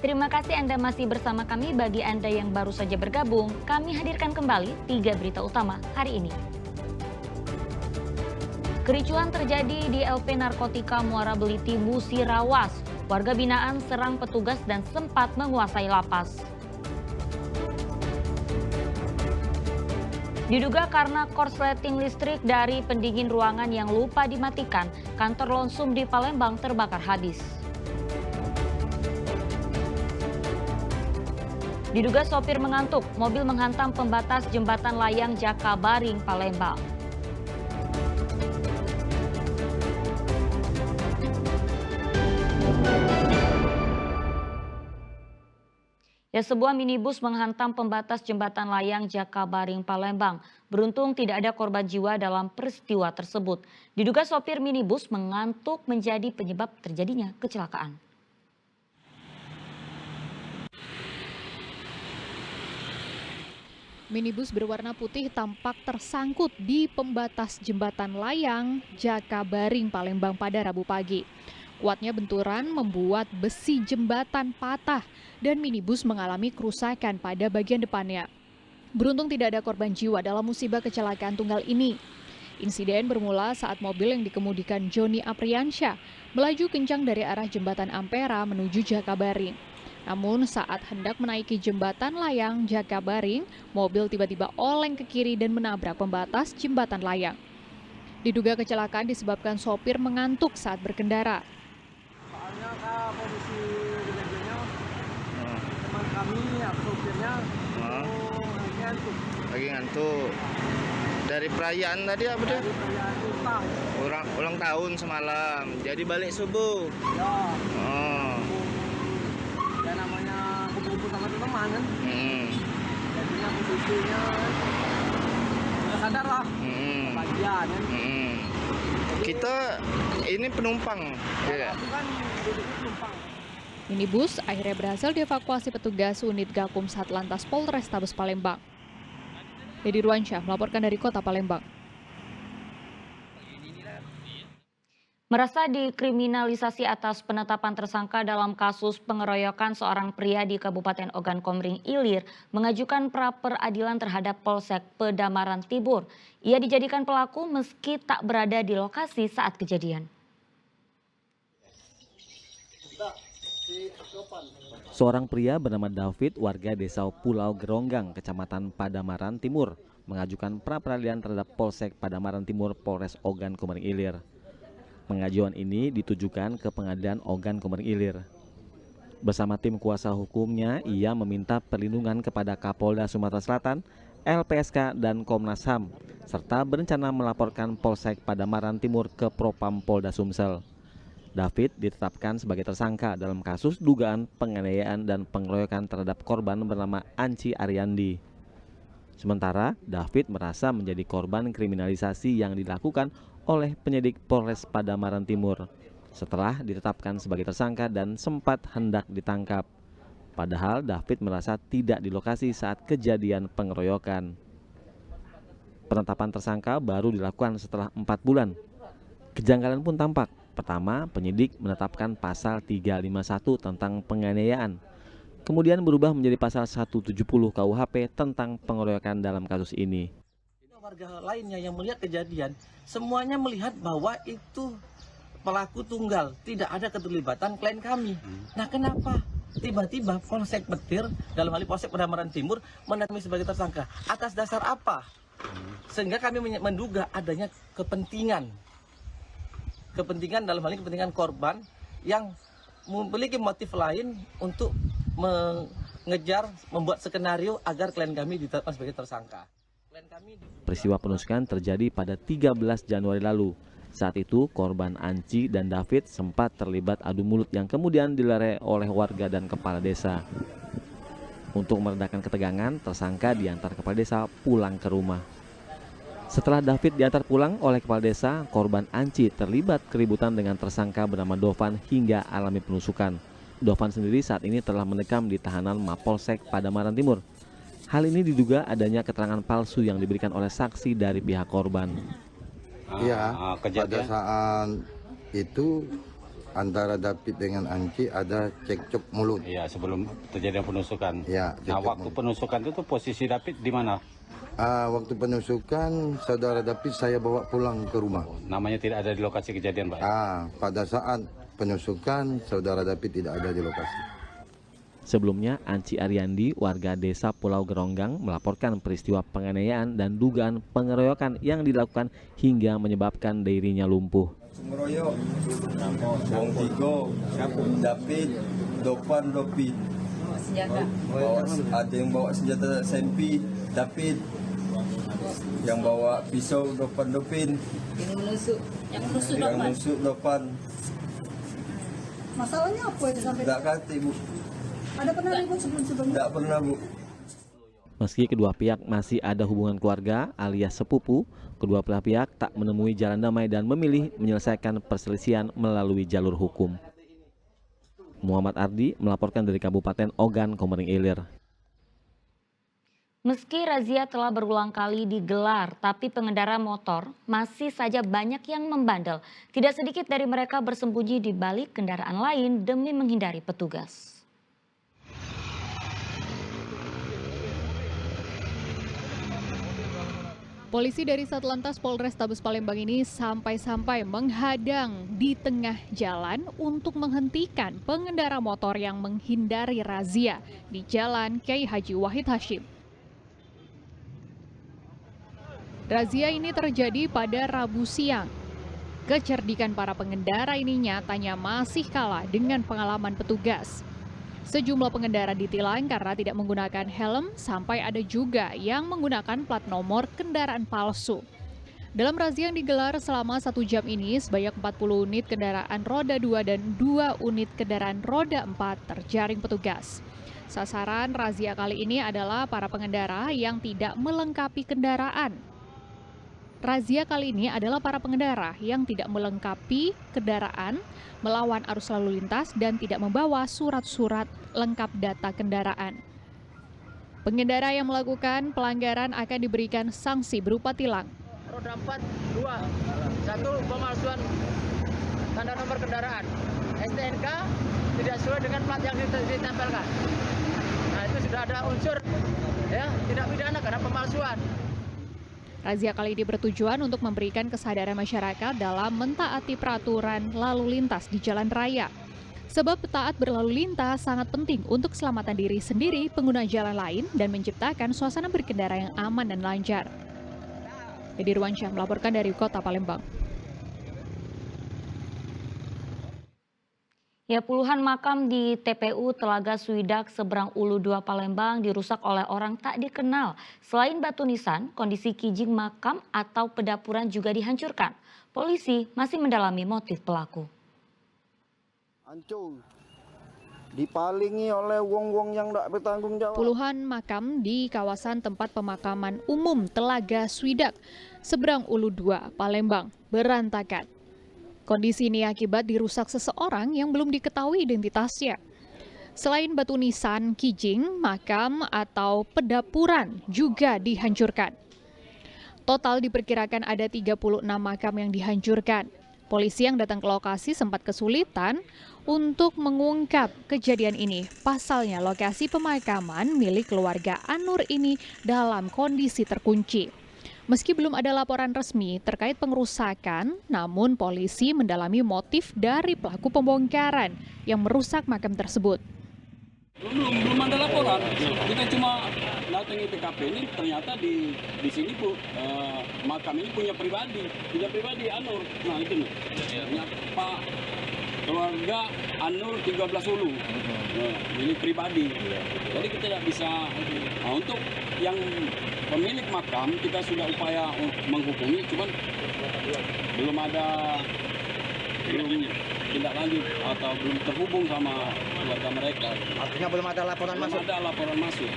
Terima kasih Anda masih bersama kami. Bagi Anda yang baru saja bergabung, kami hadirkan kembali 3 berita utama hari ini. Kericuhan terjadi di LP Narkotika Muara Beliti Musirawas. Warga binaan serang petugas dan sempat menguasai lapas. Diduga karena korsleting listrik dari pendingin ruangan yang lupa dimatikan, kantor Lonsum di Palembang terbakar habis. Diduga sopir mengantuk, mobil menghantam pembatas jembatan layang Jakabaring, Palembang. Ya, sebuah minibus menghantam pembatas jembatan layang Jakabaring, Palembang. Beruntung tidak ada korban jiwa dalam peristiwa tersebut. Diduga sopir minibus mengantuk menjadi penyebab terjadinya kecelakaan. Minibus berwarna putih tampak tersangkut di pembatas jembatan layang Jakabaring, Palembang pada Rabu pagi. Kuatnya benturan membuat besi jembatan patah dan minibus mengalami kerusakan pada bagian depannya. Beruntung tidak ada korban jiwa dalam musibah kecelakaan tunggal ini. Insiden bermula saat mobil yang dikemudikan Joni Apriansyah melaju kencang dari arah jembatan Ampera menuju Jakabaring. Namun saat hendak menaiki jembatan layang Jakabaring, mobil tiba-tiba oleng ke kiri dan menabrak pembatas jembatan layang. Diduga kecelakaan disebabkan sopir mengantuk saat berkendara. Soalnya posisi kejadiannya teman kami sopirnya lagi ngantuk. Dari perayaan tadi apa deh? Dari perayaan utang. Ulang tahun semalam. Jadi balik subuh. Ya. Oh. Ya namanya kumpul-kumpul sama teman kan. Jadinya posisinya nggak sadar lah. Bagian kan. Kita ini penumpang. Ya, aku kan duduknya penumpang. Minibus akhirnya berhasil dievakuasi petugas unit Gakum Satlantas Polrestabes Palembang. Dedi Ruansyah melaporkan dari Kota Palembang. Merasa dikriminalisasi atas penetapan tersangka dalam kasus pengeroyokan seorang pria di Kabupaten Ogan Komering Ilir mengajukan pra peradilan terhadap Polsek Pedamaran Timur. Ia dijadikan pelaku meski tak berada di lokasi saat kejadian. Seorang pria bernama David, warga desa Pulau Geronggang, Kecamatan Padamaran Timur, mengajukan pra peradilan terhadap Polsek Padamaran Timur Polres Ogan Komering Ilir. Pengajuan ini ditujukan ke Pengadilan Ogan Komering Ilir. Bersama tim kuasa hukumnya, ia meminta perlindungan kepada Kapolda Sumatera Selatan, LPSK, dan Komnas HAM, serta berencana melaporkan Polsek Padamaran Timur ke Propam Polda Sumsel. David ditetapkan sebagai tersangka dalam kasus dugaan penganiayaan dan pengeroyokan terhadap korban bernama Anci Ariandi. Sementara David merasa menjadi korban kriminalisasi yang dilakukan oleh penyidik Polres Padamaran Timur setelah ditetapkan sebagai tersangka dan sempat hendak ditangkap. Padahal David merasa tidak di lokasi saat kejadian pengeroyokan. Penetapan tersangka baru dilakukan setelah 4 bulan. Kejanggalan pun tampak. Pertama, penyidik menetapkan pasal 351 tentang penganiayaan. Kemudian berubah menjadi pasal 170 KUHP tentang pengeroyokan dalam kasus ini. Warga lainnya yang melihat kejadian, semuanya melihat bahwa itu pelaku tunggal, tidak ada keterlibatan klien kami. Nah, kenapa tiba-tiba Polsek Petir, dalam hal ini Polsek Padamaran Timur, menetapkan sebagai tersangka? Atas dasar apa? Sehingga kami menduga adanya kepentingan dalam hal ini kepentingan korban yang memiliki motif lain untuk mengejar, membuat skenario agar klien kami ditetapkan sebagai tersangka. Peristiwa penusukan terjadi pada 13 Januari lalu. Saat itu korban Anci dan David sempat terlibat adu mulut yang kemudian dilerai oleh warga dan kepala desa. Untuk meredakan ketegangan, tersangka diantar kepala desa pulang ke rumah. Setelah David diantar pulang oleh kepala desa, korban Anci terlibat keributan dengan tersangka bernama Dovan hingga alami penusukan. Dovan sendiri saat ini telah mendekam di tahanan Mapolsek Padamaran Timur. Hal ini diduga adanya keterangan palsu yang diberikan oleh saksi dari pihak korban. Iya, pada saat itu antara David dengan Anci ada cekcok mulut. Iya, sebelum terjadi penusukan. Ya, Nah, waktu penusukan itu posisi David di mana? Waktu penusukan saudara David saya bawa pulang ke rumah. Namanya tidak ada di lokasi kejadian, Pak. Pada saat penusukan saudara David tidak ada di lokasi. Sebelumnya, Anci Ariandi, warga desa Pulau Geronggang, melaporkan peristiwa penganiayaan dan dugaan pengeroyokan yang dilakukan hingga menyebabkan dirinya lumpuh. Ngeroyok, wong tiga, David, Dopan, Dopin. Ada yang bawa senjata SMP, David. Yang bawa pisau, Dopan, Dopin. Yang menusuk Dopan. Masalahnya apa itu sampai? Tak kata, Bu. Ada pernah ribut sebelum-sebelumnya? Tak pernah, Bu. Meski kedua pihak masih ada hubungan keluarga alias sepupu, kedua belah pihak tak menemui jalan damai dan memilih menyelesaikan perselisihan melalui jalur hukum. Muhammad Ardi melaporkan dari Kabupaten Ogan Komering Ilir. Meski razia telah berulang kali digelar, tapi pengendara motor masih saja banyak yang membandel. Tidak sedikit dari mereka bersembunyi di balik kendaraan lain demi menghindari petugas. Polisi dari Satlantas Polrestabes Palembang ini sampai-sampai menghadang di tengah jalan untuk menghentikan pengendara motor yang menghindari razia di Jalan Kyai Haji Wahid Hashim. Razia ini terjadi pada Rabu siang. Kecerdikan para pengendara ini nyatanya masih kalah dengan pengalaman petugas. Sejumlah pengendara ditilang karena tidak menggunakan helm, sampai ada juga yang menggunakan plat nomor kendaraan palsu. Dalam razia yang digelar selama 1 jam ini, sebanyak 40 unit kendaraan roda 2 dan 2 unit kendaraan roda 4 terjaring petugas. Sasaran razia kali ini adalah para pengendara yang tidak melengkapi kendaraan. Razia kali ini adalah para pengendara yang tidak melengkapi kendaraan, melawan arus lalu lintas, dan tidak membawa surat-surat lengkap data kendaraan. Pengendara yang melakukan pelanggaran akan diberikan sanksi berupa tilang. Roda 4, 2, 1 pemalsuan tanda nomor kendaraan. STNK tidak sesuai dengan plat yang ditempelkan. Nah, itu sudah ada unsur ya tidak pidana karena pemalsuan. Razia kali ini bertujuan untuk memberikan kesadaran masyarakat dalam mentaati peraturan lalu lintas di jalan raya. Sebab taat berlalu lintas sangat penting untuk keselamatan diri sendiri, pengguna jalan lain, dan menciptakan suasana berkendara yang aman dan lancar. Dedi Ruansyah melaporkan dari Kota Palembang. Ya, puluhan makam di TPU Telaga Suidak seberang Ulu 2 Palembang dirusak oleh orang tak dikenal. Selain batu nisan, kondisi kijing makam atau pedapuran juga dihancurkan. Polisi masih mendalami motif pelaku. Hancur, dipalingi oleh wong-wong yang tak bertanggung jawab. Puluhan makam di kawasan tempat pemakaman umum Telaga Suidak seberang Ulu 2 Palembang berantakan. Kondisi ini akibat dirusak seseorang yang belum diketahui identitasnya. Selain batu nisan, kijing, makam atau pedapuran juga dihancurkan. Total diperkirakan ada 36 makam yang dihancurkan. Polisi yang datang ke lokasi sempat kesulitan untuk mengungkap kejadian ini. Pasalnya lokasi pemakaman milik keluarga Anur ini dalam kondisi terkunci. Meski belum ada laporan resmi terkait pengerusakan, namun polisi mendalami motif dari pelaku pembongkaran yang merusak makam tersebut. Belum ada laporan. Kita cuma datangi TKP ini, ternyata di sini Bu, makam ini punya pribadi Anur. Nah itu nih, Pak keluarga Anur 13 Ulu. Nah, ini pribadi. Jadi kita tidak bisa. Nah, untuk yang pemilik makam kita sudah upaya menghubungi, cuman belum tindak lanjut atau belum terhubung sama keluarga mereka. Artinya belum ada laporan masuk. Belum ada laporan masuk.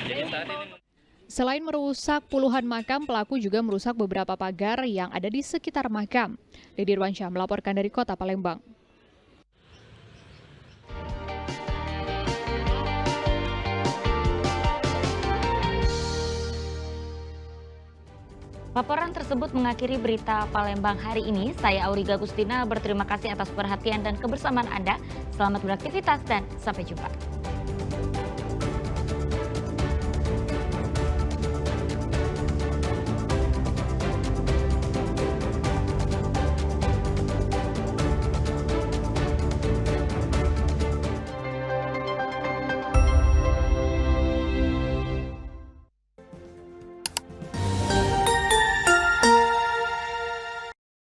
Selain merusak puluhan makam, pelaku juga merusak beberapa pagar yang ada di sekitar makam. Dedi Ruansyah melaporkan dari Kota Palembang. Laporan tersebut mengakhiri berita Palembang hari ini. Saya Auriga Gustina berterima kasih atas perhatian dan kebersamaan Anda. Selamat beraktivitas dan sampai jumpa.